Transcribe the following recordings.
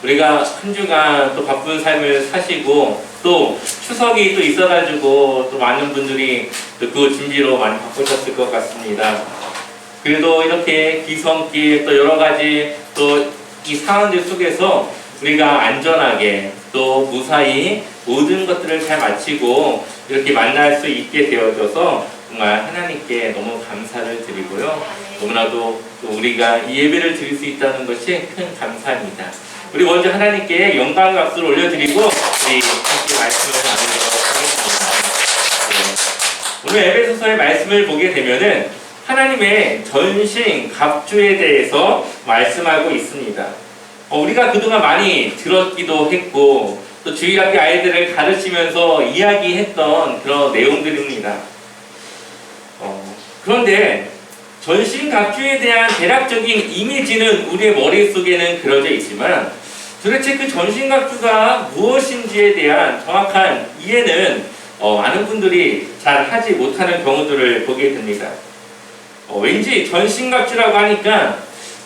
우리가 한 주간 또 바쁜 삶을 사시고 또 추석이 또 있어가지고 또 많은 분들이 또 그 준비로 많이 바쁘셨을 것 같습니다. 그래도 이렇게 귀성길 또 여러 가지 또 이 상황들 속에서 우리가 안전하게 또 무사히 모든 것들을 잘 마치고 이렇게 만날 수 있게 되어져서 정말 하나님께 너무 감사를 드리고요. 너무나도 또 우리가 이 예배를 드릴 수 있다는 것이 큰 감사입니다. 우리 먼저 하나님께 영광의 박수를 올려드리고 우리 함께 말씀을 나누도록 하겠습니다. 오늘 에베소서의 말씀을 보게 되면은 하나님의 전신 갑주에 대해서 말씀하고 있습니다. 우리가 그동안 많이 들었기도 했고 또 주일학교 아이들을 가르치면서 이야기했던 그런 내용들입니다. 그런데 전신갑주에 대한 대략적인 이미지는 우리의 머릿속에는 그려져 있지만 도대체 그 전신갑주가 무엇인지에 대한 정확한 이해는 많은 분들이 잘 하지 못하는 경우들을 보게 됩니다. 왠지 전신갑주라고 하니까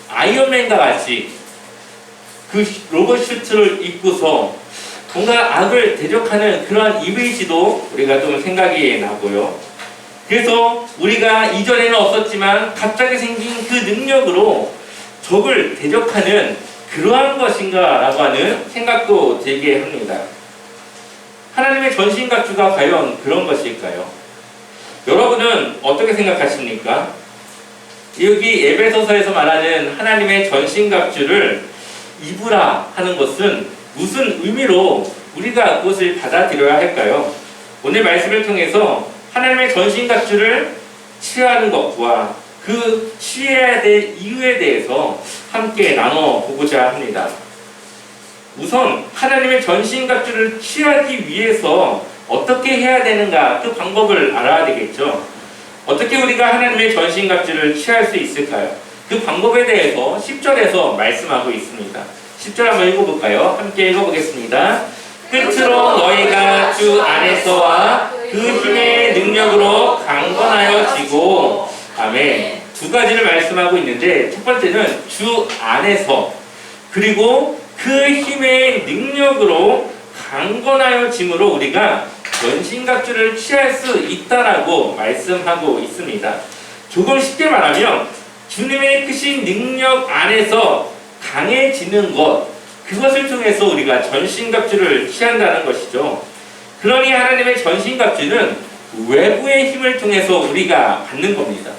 아이언맨과 같이 그 로봇 슈트를 입고서 뭔가 악을 대적하는 그러한 이미지도 우리가 좀 생각이 나고요. 그래서 우리가 이전에는 없었지만 갑자기 생긴 그 능력으로 적을 대적하는 그러한 것인가 라고 하는 생각도 들게 합니다. 하나님의 전신갑주가 과연 그런 것일까요? 여러분은 어떻게 생각하십니까? 여기 에베소서에서 말하는 하나님의 전신갑주를 입으라 하는 것은 무슨 의미로 우리가 그것을 받아들여야 할까요? 오늘 말씀을 통해서 하나님의 전신갑주를 취하는 것과 그 취해야 될 이유에 대해서 함께 나눠보고자 합니다. 우선 하나님의 전신갑주를 취하기 위해서 어떻게 해야 되는가 그 방법을 알아야 되겠죠. 어떻게 우리가 하나님의 전신갑주를 취할 수 있을까요? 그 방법에 대해서 10절에서 말씀하고 있습니다. 10절 한번 읽어볼까요? 함께 읽어보겠습니다. 끝으로 너희가 주 안에서와 그 힘의 능력으로 강건하여지고, 아멘. 두 가지를 말씀하고 있는데 첫 번째는 주 안에서 그리고 그 힘의 능력으로 강건하여짐으로 우리가 전신갑주를 취할 수 있다라고 말씀하고 있습니다. 조금 쉽게 말하면 주님의 크신 능력 안에서 강해지는 것, 그것을 통해서 우리가 전신갑주를 취한다는 것이죠. 그러니 하나님의 전신갑주는 외부의 힘을 통해서 우리가 받는 겁니다.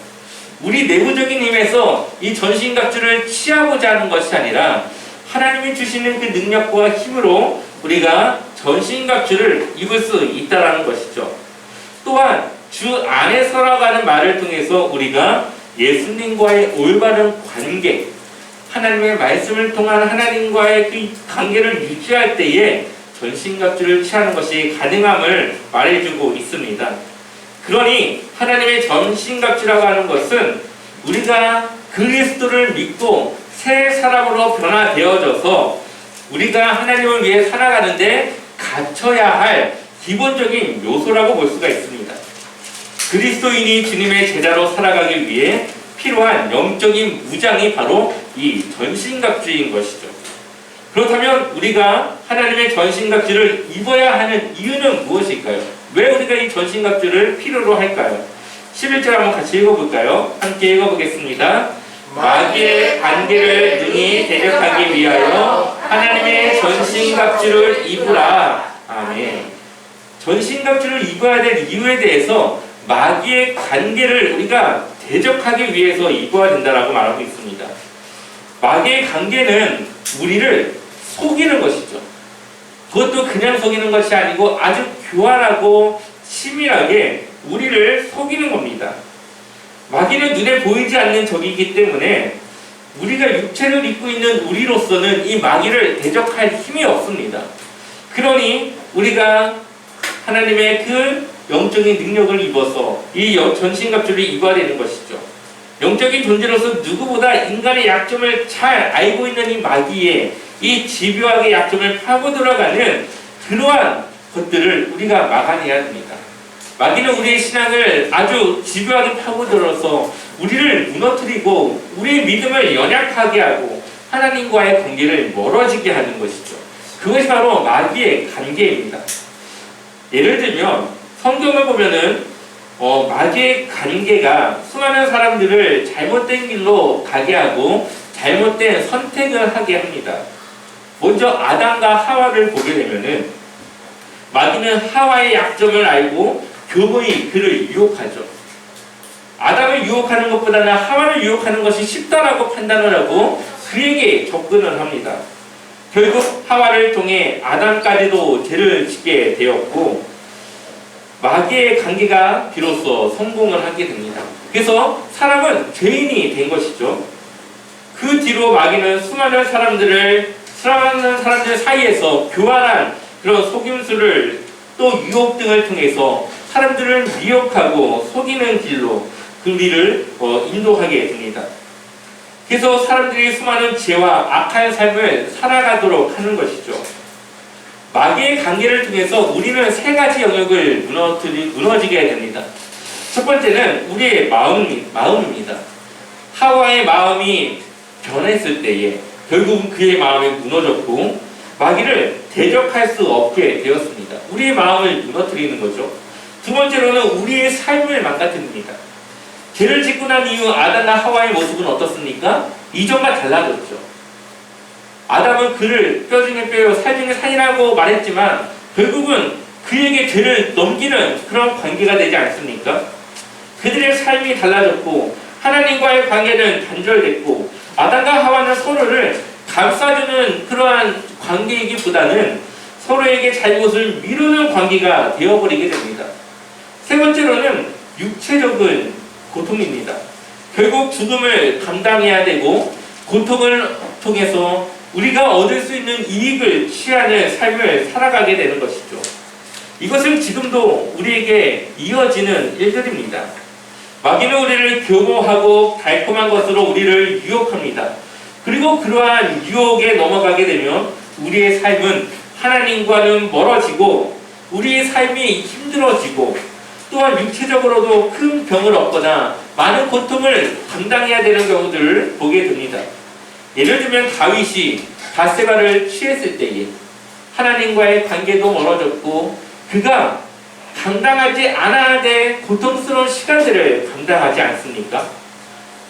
우리 내부적인 힘에서 이 전신갑주를 취하고자 하는 것이 아니라 하나님이 주시는 그 능력과 힘으로 우리가 전신갑주를 입을 수 있다는 것이죠. 또한 주 안에서라고 하는 말을 통해서 우리가 예수님과의 올바른 관계, 하나님의 말씀을 통한 하나님과의 그 관계를 유지할 때에 전신갑주를 취하는 것이 가능함을 말해주고 있습니다. 그러니 하나님의 전신갑주라고 하는 것은 우리가 그리스도를 믿고 새 사람으로 변화되어져서 우리가 하나님을 위해 살아가는데 갖춰야 할 기본적인 요소라고 볼 수가 있습니다. 그리스도인이 주님의 제자로 살아가기 위해 필요한 영적인 무장이 바로 이 전신갑주인 것이죠. 그렇다면 우리가 하나님의 전신갑주를 입어야 하는 이유는 무엇일까요? 왜 우리가 이 전신갑주를 필요로 할까요? 11절 한번 같이 읽어볼까요? 함께 읽어보겠습니다. 마귀의 관계를 능히 대적하기 위하여 하나님의 전신갑주를 입으라. 아멘. 전신갑주를 입어야 될 이유에 대해서 마귀의 관계를 우리가 대적하기 위해서 입어야 된다라고 말하고 있습니다. 마귀의 관계는 우리를 속이는 것이죠. 그것도 그냥 속이는 것이 아니고 아주 교활하고 치밀하게 우리를 속이는 겁니다. 마귀는 눈에 보이지 않는 적이기 때문에 우리가 육체를 입고 있는 우리로서는 이 마귀를 대적할 힘이 없습니다. 그러니 우리가 하나님의 그 영적인 능력을 입어서 이 전신갑주를 입어야 되는 것이죠. 영적인 존재로서 누구보다 인간의 약점을 잘 알고 있는 이 마귀의 이 집요하게 약점을 파고 들어가는 그러한 것들을 우리가 막아내야 합니다. 마귀는 우리의 신앙을 아주 집요하게 파고들어서 우리를 무너뜨리고 우리의 믿음을 연약하게 하고 하나님과의 관계를 멀어지게 하는 것이죠. 그것이 바로 마귀의 관계입니다. 예를 들면 성경을 보면은 마귀의 관계가 수많은 사람들을 잘못된 길로 가게 하고 잘못된 선택을 하게 합니다. 먼저 아담과 하와를 보게 되면은 마귀는 하와의 약점을 알고 교묘히 그를 유혹하죠. 아담을 유혹하는 것보다는 하와를 유혹하는 것이 쉽다라고 판단을 하고 그에게 접근을 합니다. 결국 하와를 통해 아담까지도 죄를 짓게 되었고 마귀의 관계가 비로소 성공을 하게 됩니다. 그래서 사람은 죄인이 된 것이죠. 그 뒤로 마귀는 수많은 사람들 사이에서 교활한 그런 속임수를 또 유혹 등을 통해서 사람들을 미혹하고 속이는 길로 우리를 인도하게 됩니다. 그래서 사람들이 수많은 죄와 악한 삶을 살아가도록 하는 것이죠. 마귀의 관계를 통해서 우리는 세 가지 영역을 무너지게 됩니다. 첫 번째는 우리의 마음입니다. 하와의 마음이 변했을 때에 결국은 그의 마음이 무너졌고 마귀를 대적할 수 없게 되었습니다. 우리의 마음을 무너뜨리는 거죠. 두 번째로는 우리의 삶을 망가뜨립니다. 죄를 짓고 난 이후 아담과 하와의 모습은 어떻습니까? 이전과 달라졌죠. 아담은 그를 뼈 중에 뼈요 살 중에 살이라고 말했지만 결국은 그에게 죄를 넘기는 그런 관계가 되지 않습니까? 그들의 삶이 달라졌고 하나님과의 관계는 단절됐고 아담과 하와는 서로를 감싸주는 그러한 관계이기보다는 서로에게 잘못을 미루는 관계가 되어버리게 됩니다. 세 번째로는 육체적인 고통입니다. 결국 죽음을 감당해야 되고 고통을 통해서 우리가 얻을 수 있는 이익을 취하는 삶을 살아가게 되는 것이죠. 이것은 지금도 우리에게 이어지는 일들입니다. 마귀는 우리를 교모하고 달콤한 것으로 우리를 유혹합니다. 그리고 그러한 유혹에 넘어가게 되면 우리의 삶은 하나님과는 멀어지고 우리의 삶이 힘들어지고 또한 육체적으로도 큰 병을 얻거나 많은 고통을 감당해야 되는 경우들을 보게 됩니다. 예를 들면 다윗이 밧세바를 취했을 때에 하나님과의 관계도 멀어졌고 그가 감당하지 않아야 될 고통스러운 시간들을 감당하지 않습니까?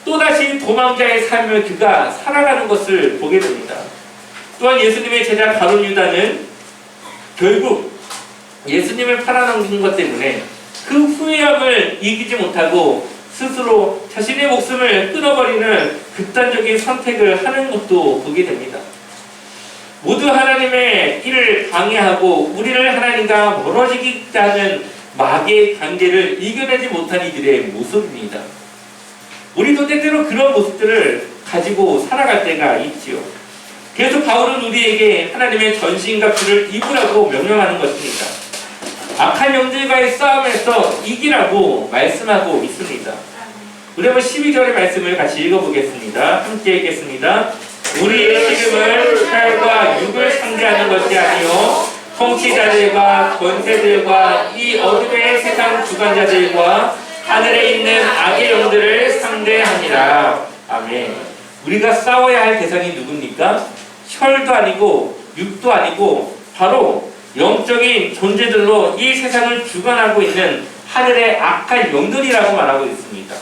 또다시 도망자의 삶을 그가 살아가는 것을 보게 됩니다. 또한 예수님의 제자 가룟 유다는 결국 예수님을 팔아넘긴 것 때문에 그 후회함을 이기지 못하고 스스로 자신의 목숨을 끊어버리는 극단적인 선택을 하는 것도 보게 됩니다. 모두 하나님의 일을 방해하고 우리를 하나님과 멀어지게 하는 마귀의 관계를 이겨내지 못한 이들의 모습입니다. 우리도 때때로 그런 모습들을 가지고 살아갈 때가 있지요. 그래서 바울은 우리에게 하나님의 전신갑주를 입으라고 명령하는 것입니다. 악한 영들과의 싸움에서 이기라고 말씀하고 있습니다. 우리 한번 12절의 말씀을 같이 읽어보겠습니다. 함께 읽겠습니다. 우리의 씨름은 혈과 육을 상대하는 것이 아니요 통치자들과 권세들과 이 어둠의 세상 주관자들과 하늘에 있는 악의 영들을 상대하니라. 아멘. 우리가 싸워야 할 대상이 누굽니까? 혈도 아니고 육도 아니고 바로 영적인 존재들로 이 세상을 주관하고 있는 하늘의 악한 영들이라고 말하고 있습니다.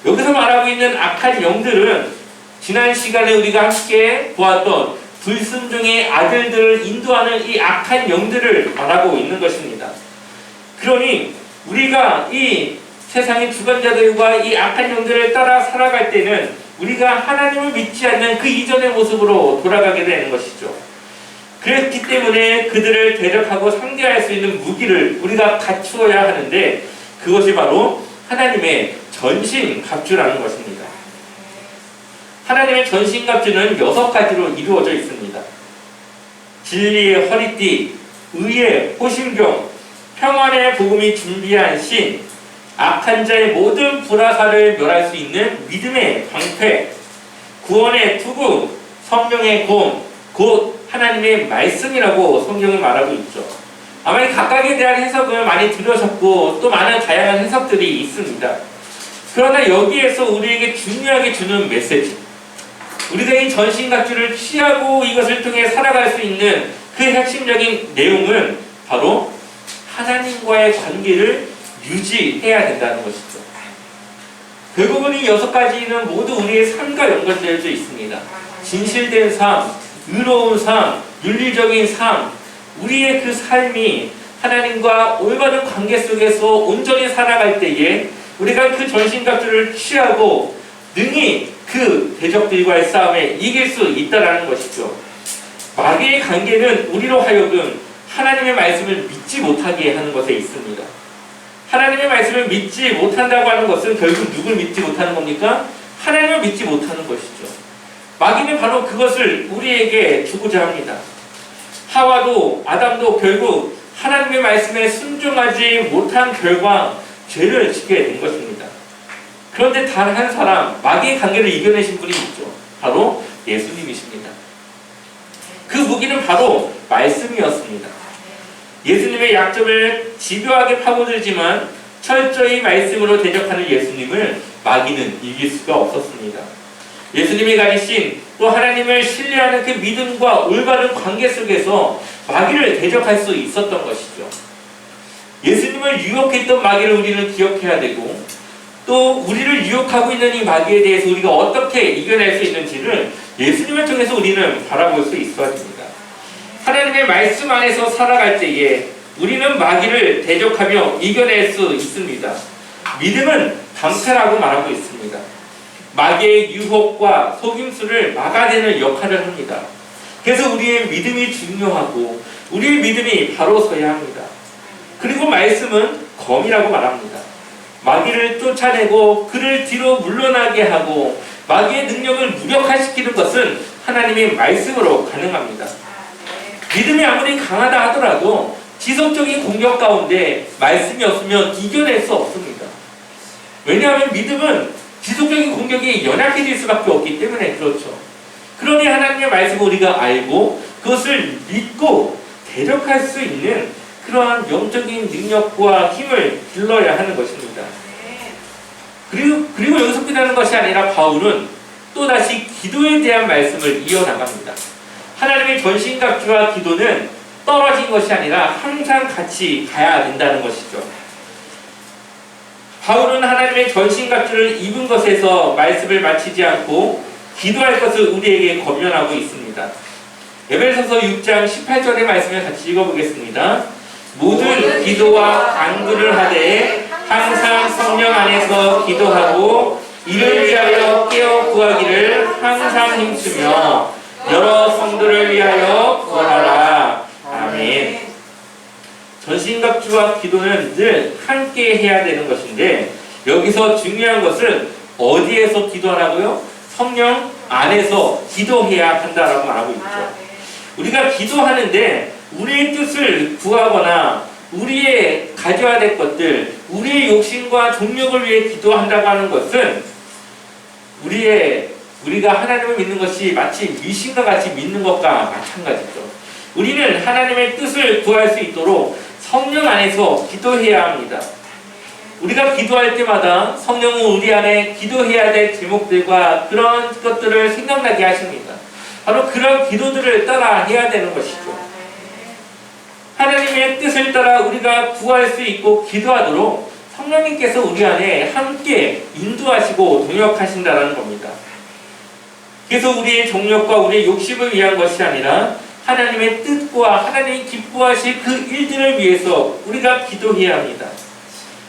여기서 말하고 있는 악한 영들은 지난 시간에 우리가 함께 보았던 불순종의 아들들을 인도하는 이 악한 영들을 말하고 있는 것입니다. 그러니 우리가 이 세상의 주관자들과 이 악한 영들을 따라 살아갈 때는 우리가 하나님을 믿지 않는 그 이전의 모습으로 돌아가게 되는 것이죠. 그렇기 때문에 그들을 대적하고 상대할 수 있는 무기를 우리가 갖추어야 하는데 그것이 바로 하나님의 전신갑주라는 것입니다. 하나님의 전신갑주는 6가지로 이루어져 있습니다. 진리의 허리띠, 의의 호심경, 평안의 복음이 준비한 신, 악한 자의 모든 불화살을 멸할 수 있는 믿음의 방패, 구원의 투구, 성령의 검, 곧 하나님의 말씀이라고 성경이 말하고 있죠. 아마 각각에 대한 해석을 많이 들으셨고 또 많은 다양한 해석들이 있습니다. 그러나 여기에서 우리에게 중요하게 주는 메시지, 우리가 이 전신갑주를 취하고 이것을 통해 살아갈 수 있는 그 핵심적인 내용은 바로 하나님과의 관계를 유지해야 된다는 것이죠. 결국은 이 6가지는 모두 우리의 삶과 연관되어 있습니다. 진실된 삶, 의로운 삶, 윤리적인 삶, 우리의 그 삶이 하나님과 올바른 관계 속에서 온전히 살아갈 때에 우리가 그 전신갑주를 취하고 능히 그 대적들과의 싸움에 이길 수 있다는 것이죠. 마귀의 관계는 우리로 하여금 하나님의 말씀을 믿지 못하게 하는 것에 있습니다. 하나님의 말씀을 믿지 못한다고 하는 것은 결국 누굴 믿지 못하는 겁니까? 하나님을 믿지 못하는 것이죠. 마귀는 바로 그것을 우리에게 주고자 합니다. 하와도 아담도 결국 하나님의 말씀에 순종하지 못한 결과 죄를 짓게 된 것입니다. 그런데 단 한 사람, 마귀의 관계를 이겨내신 분이 있죠. 바로 예수님이십니다. 그 무기는 바로 말씀이었습니다. 예수님의 약점을 집요하게 파고들지만 철저히 말씀으로 대적하는 예수님을 마귀는 이길 수가 없었습니다. 예수님이 가지신 또 하나님을 신뢰하는 그 믿음과 올바른 관계 속에서 마귀를 대적할 수 있었던 것이죠. 예수님을 유혹했던 마귀를 우리는 기억해야 되고, 또 우리를 유혹하고 있는 이 마귀에 대해서 우리가 어떻게 이겨낼 수 있는지를 예수님을 통해서 우리는 바라볼 수 있어야 됩니다. 하나님의 말씀 안에서 살아갈 때에 우리는 마귀를 대적하며 이겨낼 수 있습니다. 믿음은 방패라고 말하고 있습니다. 마귀의 유혹과 속임수를 막아내는 역할을 합니다. 그래서 우리의 믿음이 중요하고 우리의 믿음이 바로 서야 합니다. 그리고 말씀은 검이라고 말합니다. 마귀를 쫓아내고 그를 뒤로 물러나게 하고 마귀의 능력을 무력화시키는 것은 하나님의 말씀으로 가능합니다. 믿음이 아무리 강하다 하더라도 지속적인 공격 가운데 말씀이 없으면 이겨낼 수 없습니다. 왜냐하면 믿음은 지속적인 공격이 연약해질 수밖에 없기 때문에 그렇죠. 그러니 하나님의 말씀을 우리가 알고 그것을 믿고 대적할 수 있는 그러한 영적인 능력과 힘을 길러야 하는 것입니다. 그리고 여기서 끝나는 것이 아니라 바울은 또다시 기도에 대한 말씀을 이어나갑니다. 하나님의 전신갑주와 기도는 떨어진 것이 아니라 항상 같이 가야 된다는 것이죠. 바울은 하나님의 전신갑주를 입은 것에서 말씀을 마치지 않고 기도할 것을 우리에게 권면하고 있습니다. 에베소서 6장 18절의 말씀을 같이 읽어보겠습니다. 모든 기도와 간구를 하되 항상 성령 안에서 기도하고 이를 위하여 깨어 구하기를 항상 힘쓰며 여러 성도를 위하여 구하라. 아멘. 전신갑주와 기도는 늘 함께 해야 되는 것인데 여기서 중요한 것은 어디에서 기도하라고요? 성령 안에서 기도해야 한다라고 말하고 있죠. 우리가 기도하는데 우리의 뜻을 구하거나 우리의 가져야 될 것들, 우리의 욕심과 종욕을 위해 기도한다고 하는 것은 우리가 하나님을 믿는 것이 마치 미신과 같이 믿는 것과 마찬가지죠. 우리는 하나님의 뜻을 구할 수 있도록 성령 안에서 기도해야 합니다. 우리가 기도할 때마다 성령은 우리 안에 기도해야 될 제목들과 그런 것들을 생각나게 하십니다. 바로 그런 기도들을 따라 해야 되는 것이죠. 하나님의 뜻을 따라 우리가 구할 수 있고 기도하도록 성령님께서 우리 안에 함께 인도하시고 동역하신다는 겁니다. 그래서 우리의 정욕과 우리의 욕심을 위한 것이 아니라 하나님의 뜻과 하나님이 기뻐하실 그 일들을 위해서 우리가 기도해야 합니다.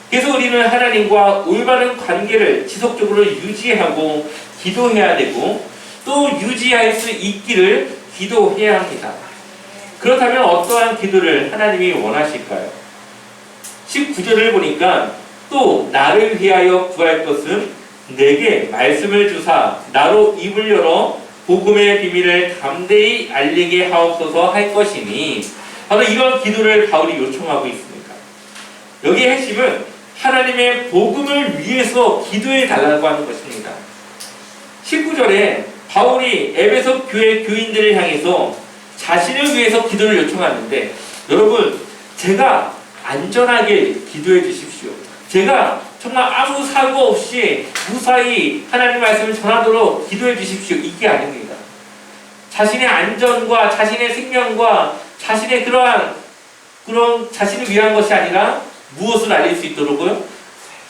그래서 우리는 하나님과 올바른 관계를 지속적으로 유지하고 기도해야 되고 또 유지할 수 있기를 기도해야 합니다. 그렇다면 어떠한 기도를 하나님이 원하실까요? 19절을 보니까 또 나를 위하여 구할 것은 내게 말씀을 주사 나로 입을 열어 복음의 비밀을 담대히 알리게 하옵소서 할 것이니 바로 이런 기도를 바울이 요청하고 있습니다. 여기의 핵심은 하나님의 복음을 위해서 기도해 달라고 하는 것입니다. 19절에 바울이 에베소 교회 교인들을 향해서 자신을 위해서 기도를 요청하는데 여러분 제가 안전하게 기도해 주십시오. 제가 정말 아무 사고 없이 무사히 하나님 말씀을 전하도록 기도해 주십시오. 이게 아닙니다. 자신의 안전과 자신의 생명과 자신의 그런 자신을 위한 것이 아니라 무엇을 알릴 수 있도록요?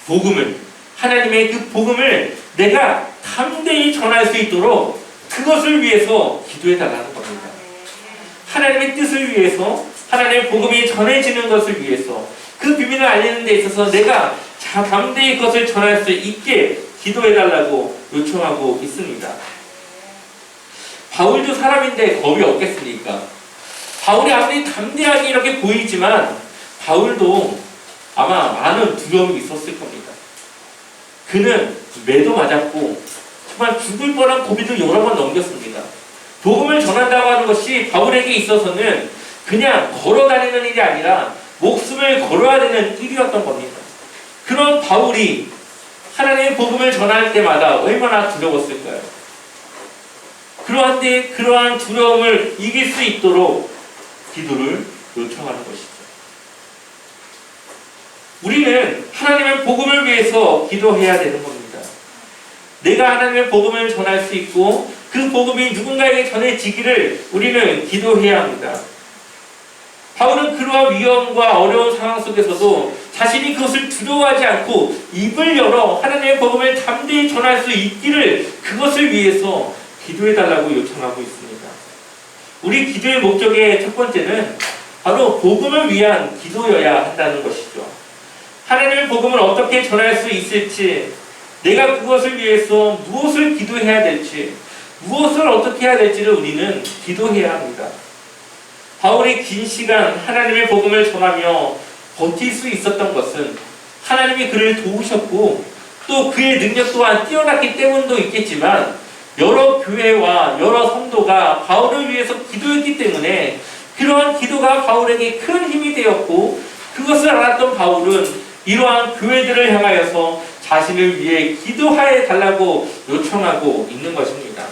복음을, 하나님의 그 복음을 내가 담대히 전할 수 있도록 그것을 위해서 기도해 달라는 겁니다. 하나님의 뜻을 위해서, 하나님의 복음이 전해지는 것을 위해서, 그 비밀을 알리는 데 있어서 내가 담대히 그것을 전할 수 있게 기도해 달라고 요청하고 있습니다. 바울도 사람인데 겁이 없겠습니까? 바울이 아무리 담대하게 이렇게 보이지만 바울도 아마 많은 두려움이 있었을 겁니다. 그는 매도 맞았고 정말 죽을 뻔한 고비도 여러 번 넘겼습니다. 복음을 전한다고 하는 것이 바울에게 있어서는 그냥 걸어다니는 일이 아니라 목숨을 걸어야 되는 일이었던 겁니다. 그런 바울이 하나님의 복음을 전할 때마다 얼마나 두려웠을까요? 그러한데 그러한 두려움을 이길 수 있도록 기도를 요청하는 것이죠. 우리는 하나님의 복음을 위해서 기도해야 되는 겁니다. 내가 하나님의 복음을 전할 수 있고 그 복음이 누군가에게 전해지기를 우리는 기도해야 합니다. 바울은 그러한 위험과 어려운 상황 속에서도 자신이 그것을 두려워하지 않고 입을 열어 하나님의 복음을 담대히 전할 수 있기를 그것을 위해서 기도해달라고 요청하고 있습니다. 우리 기도의 목적의 첫 번째는 바로 복음을 위한 기도여야 한다는 것이죠. 하나님의 복음을 어떻게 전할 수 있을지, 내가 그것을 위해서 무엇을 기도해야 될지, 무엇을 어떻게 해야 될지를 우리는 기도해야 합니다. 바울이 긴 시간 하나님의 복음을 전하며 버틸 수 있었던 것은 하나님이 그를 도우셨고 또 그의 능력 또한 뛰어났기 때문도 있겠지만 여러 교회와 여러 성도가 바울을 위해서 기도했기 때문에 그러한 기도가 바울에게 큰 힘이 되었고 그것을 알았던 바울은 이러한 교회들을 향하여서 자신을 위해 기도하여 달라고 요청하고 있는 것입니다.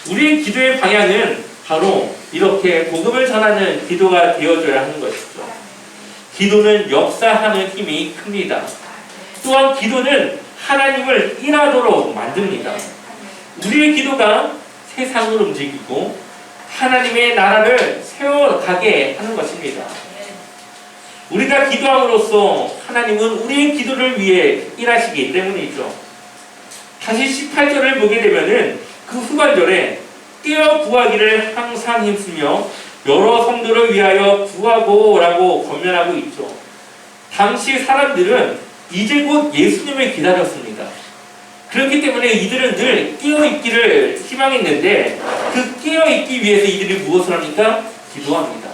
우리의 기도의 방향은 바로 이렇게 복음을 전하는 기도가 되어줘야 하는 것이죠. 기도는 역사하는 힘이 큽니다. 또한 기도는 하나님을 일하도록 만듭니다. 우리의 기도가 세상을 움직이고 하나님의 나라를 세워가게 하는 것입니다. 우리가 기도함으로써 하나님은 우리의 기도를 위해 일하시기 때문이죠. 다시 18절을 보게 되면은 그 후반절에 뛰어 구하기를 항상 힘쓰며 여러 성도를 위하여 구하고 라고 권면하고 있죠. 당시 사람들은 이제 곧 예수님을 기다렸습니다. 그렇기 때문에 이들은 늘 깨어있기를 희망했는데 그 깨어있기 위해서 이들이 무엇을 합니까? 기도합니다.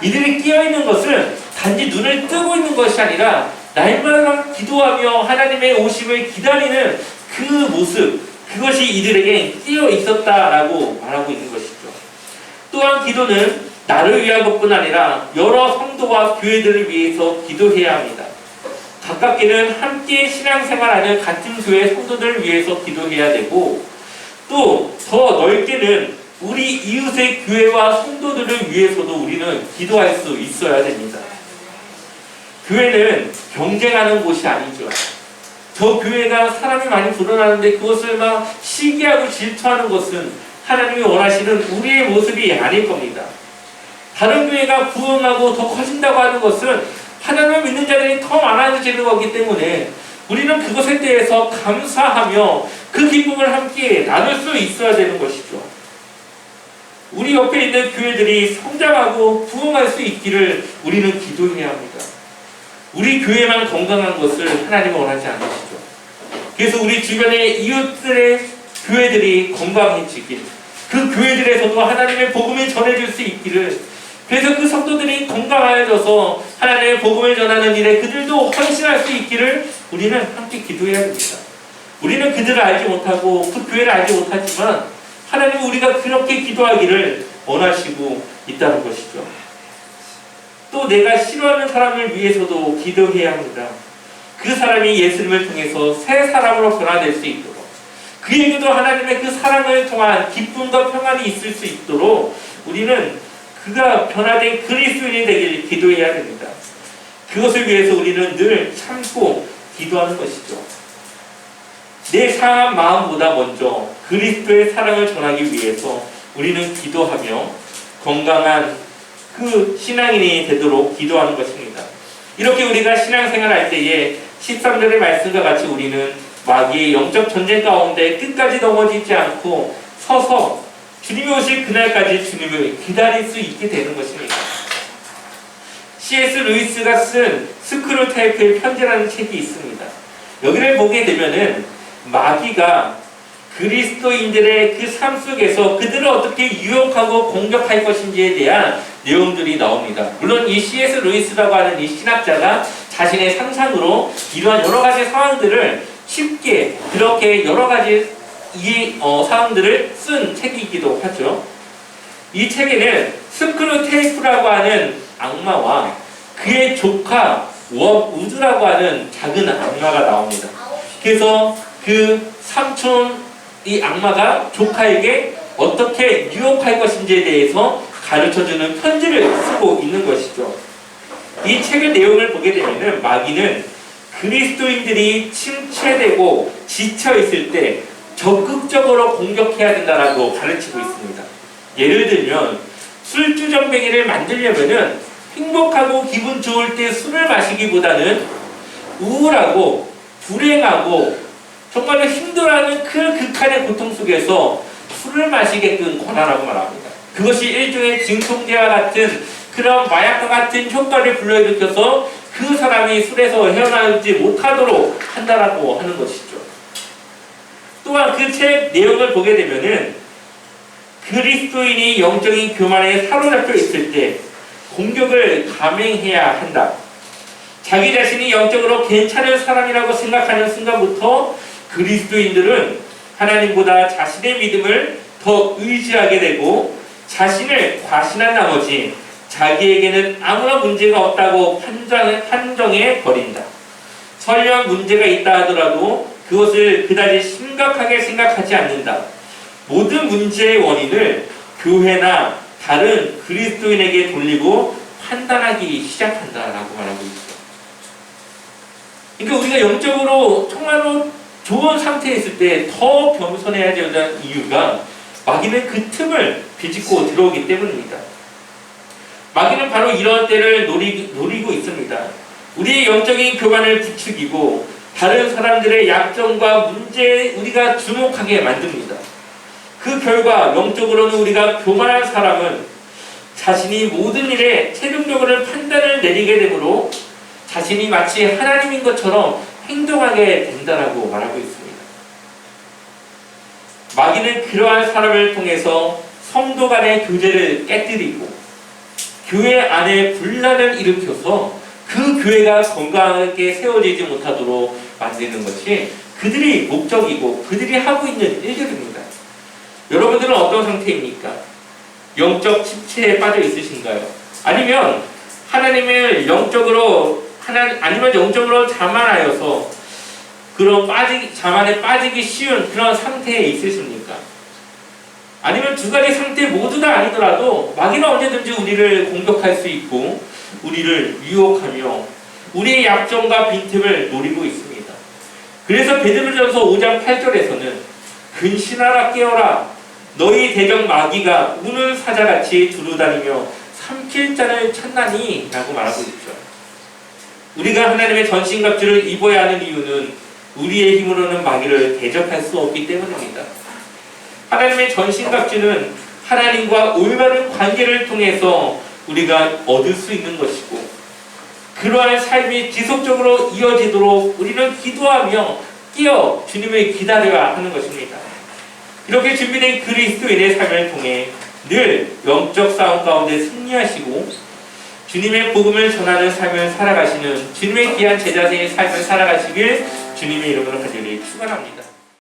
이들이 깨어있는 것은 단지 눈을 뜨고 있는 것이 아니라 날마다 기도하며 하나님의 오심을 기다리는 그 모습, 그것이 이들에게 깨어있었다라고 말하고 있는 것이죠. 또한 기도는 나를 위한 것뿐 아니라 여러 성도와 교회들을 위해서 기도해야 합니다. 가깝게는 함께 신앙생활하는 같은 교회 성도들을 위해서 기도해야 되고 또 더 넓게는 우리 이웃의 교회와 성도들을 위해서도 우리는 기도할 수 있어야 됩니다. 교회는 경쟁하는 곳이 아니죠. 저 교회가 사람이 많이 불어나는데 그것을 막 시기하고 질투하는 것은 하나님이 원하시는 우리의 모습이 아닐 겁니다. 다른 교회가 부흥하고 더 커진다고 하는 것은 하나님을 믿는 자들이 더 많아지는 거기 때문에 우리는 그것에 대해서 감사하며 그 기쁨을 함께 나눌 수 있어야 되는 것이죠. 우리 옆에 있는 교회들이 성장하고 부흥할 수 있기를 우리는 기도해야 합니다. 우리 교회만 건강한 것을 하나님은 원하지 않으시죠. 그래서 우리 주변의 이웃들의 교회들이 건강해지길, 그 교회들에서도 하나님의 복음이 전해질 수 있기를, 그래서 그 성도들이 건강하여져서 하나님의 복음을 전하는 일에 그들도 헌신할 수 있기를 우리는 함께 기도해야 합니다. 우리는 그들을 알지 못하고 그 교회를 알지 못하지만 하나님은 우리가 그렇게 기도하기를 원하시고 있다는 것이죠. 또 내가 싫어하는 사람을 위해서도 기도해야 합니다. 그 사람이 예수님을 통해서 새 사람으로 변화될 수 있도록, 그에게도 하나님의 그 사랑을 통한 기쁨과 평안이 있을 수 있도록 우리는 그가 변화된 그리스도인이 되길 기도해야 됩니다. 그것을 위해서 우리는 늘 참고 기도하는 것이죠. 내 상한 마음보다 먼저 그리스도의 사랑을 전하기 위해서 우리는 기도하며 건강한 그 신앙인이 되도록 기도하는 것입니다. 이렇게 우리가 신앙생활할 때에 13절의 말씀과 같이 우리는 마귀의 영적 전쟁 가운데 끝까지 넘어지지 않고 서서 주님이 오실 그날까지 주님을 기다릴 수 있게 되는 것입니다. C.S. 루이스가 쓴 스크루타이프의 편지라는 책이 있습니다. 여기를 보게 되면은 마귀가 그리스도인들의 그 삶 속에서 그들을 어떻게 유혹하고 공격할 것인지에 대한 내용들이 나옵니다. 물론 이 C.S. 루이스라고 하는 이 신학자가 자신의 상상으로 이러한 여러 가지 상황들을 쉽게 그렇게 여러 가지 상황들을 쓴 책이기도 하죠. 이 책에는 스크루테이프라고 하는 악마와 그의 조카 우드라고 하는 작은 악마가 나옵니다. 그래서 그 삼촌 이 악마가 조카에게 어떻게 유혹할 것인지에 대해서 가르쳐주는 편지를 쓰고 있는 것이죠. 이 책의 내용을 보게 되면 마귀는 그리스도인들이 침체되고 지쳐있을 때 적극적으로 공격해야 된다라고 가르치고 있습니다. 예를 들면 술주정뱅이를 만들려면은 행복하고 기분 좋을 때 술을 마시기보다는 우울하고 불행하고 정말로 힘들어하는 그 극한의 고통 속에서 술을 마시게끔 권하라고 말합니다. 그것이 일종의 진통제와 같은 그런 마약과 같은 효과를 불러일으켜서 그 사람이 술에서 헤어나오지 못하도록 한다라고 하는 것이죠. 또한 그 책 내용을 보게 되면은 그리스도인이 영적인 교만에 사로잡혀 있을 때 공격을 감행해야 한다. 자기 자신이 영적으로 괜찮은 사람이라고 생각하는 순간부터 그리스도인들은 하나님보다 자신의 믿음을 더 의지하게 되고 자신을 과신한 나머지 자기에게는 아무런 문제가 없다고 판정해 버린다. 설령 문제가 있다 하더라도 그것을 그다지 심각하게 생각하지 않는다. 모든 문제의 원인을 교회나 다른 그리스도인에게 돌리고 판단하기 시작한다라고 말하고 있죠. 그러니까 우리가 영적으로 정말로 좋은 상태에 있을 때 더 겸손해야 되는 이유가 마귀는 그 틈을 비집고 들어오기 때문입니다. 마귀는 바로 이런 때를 노리고 있습니다. 우리의 영적인 교만을 부추기고 다른 사람들의 약점과 문제에 우리가 주목하게 만듭니다. 그 결과 영적으로는 우리가 교만한 사람은 자신이 모든 일에 최종적으로 판단을 내리게 되므로 자신이 마치 하나님인 것처럼 행동하게 된다라고 말하고 있습니다. 마귀는 그러한 사람을 통해서 성도 간의 교제를 깨뜨리고 교회 안에 분란을 일으켜서 그 교회가 건강하게 세워지지 못하도록 만드는 것이 그들의 목적이고 그들이 하고 있는 일들입니다. 여러분들은 어떤 상태입니까? 영적 침체에 빠져 있으신가요? 아니면 하나님을 영적으로 자만하여서 그런 자만에 빠지기 쉬운 그런 상태에 있으십니까? 아니면 두 가지 상태 모두 다 아니더라도 마귀는 언제든지 우리를 공격할 수 있고 우리를 유혹하며 우리의 약점과 빈틈을 노리고 있습니다. 그래서 베드로전서 5장 8절에서는 근신하라 깨어라 너희 대적 마귀가 우는 사자같이 두루다니며 삼킬 자를 찾나니 라고 말하고 있죠. 우리가 하나님의 전신갑주를 입어야 하는 이유는 우리의 힘으로는 마귀를 대적할 수 없기 때문입니다. 하나님의 전신갑주는 하나님과 올바른 관계를 통해서 우리가 얻을 수 있는 것이고 그러한 삶이 지속적으로 이어지도록 우리는 기도하며 깨어 주님을 기다려야 하는 것입니다. 이렇게 준비된 그리스도인의 삶을 통해 늘 영적 싸움 가운데 승리하시고 주님의 복음을 전하는 삶을 살아가시는 주님의 귀한 제자들의 삶을 살아가시길 주님의 이름으로 간절히 축원합니다.